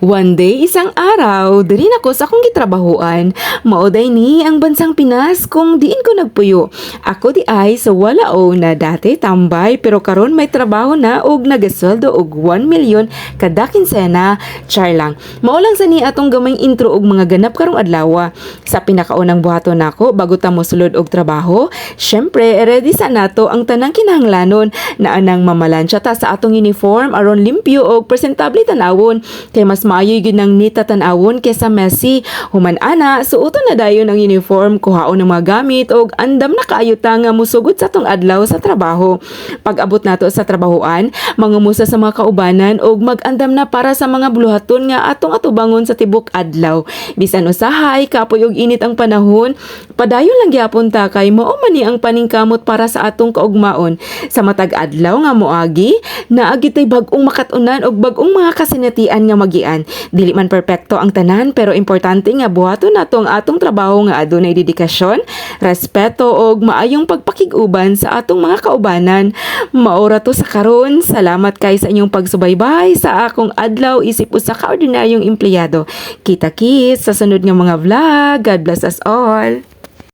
One day, isang araw, diri ako sa akong gitrabahoan. Mauday ni ang bansang Pinas kung diin ko nagpuyo. Ako di ay sa walao na dati tambay pero karon may trabaho na og nagasweldo og 1 milyon kada kinsena. Char lang. Mao lang sa ni atong gamay intro og mga ganap karong adlaw. Sa pinakaunang buhaton nako bago ta mosulod og trabaho, syempre ready sa nato ang tanang kinahanglanon na anang mamalansya ta sa atong uniform aron limpyo og presentable tanawon. Kay mas maayoy gyud nang nita tan-awon kaysa messy. Human ana, suoton na dayon ang uniform, kuhaon ng mga gamit og andam na kaayo ta nga musugod sa tong adlaw sa trabaho. Pag-abot nato sa trabahoan, mangumusta sa mga kaubanan og mag-andam na para sa mga buluhaton nga atong atubangon sa tibok adlaw. Bisan usahay, kapoy og init ang panahon, padayon lang gyapon ta kay mao man ni ang paningkamot para sa atong kaugmaon. Sa matag adlaw nga moagi, naagi tay bag-ong makatunan og bag-ong mga kasinatian nga magian. Dili man perpekto ang tanan pero importante nga buhaton nato ang atong trabaho nga adunay dedikasyon, respeto og maayong pagpakig-uban sa atong mga kaubanan. Maora to sa karon. Salamat kay sa inyong pagsubaybay sa akong adlaw isip usa ka ordinaryong empleyado. Kita-kits sa sunod nga mga vlog. God bless us all.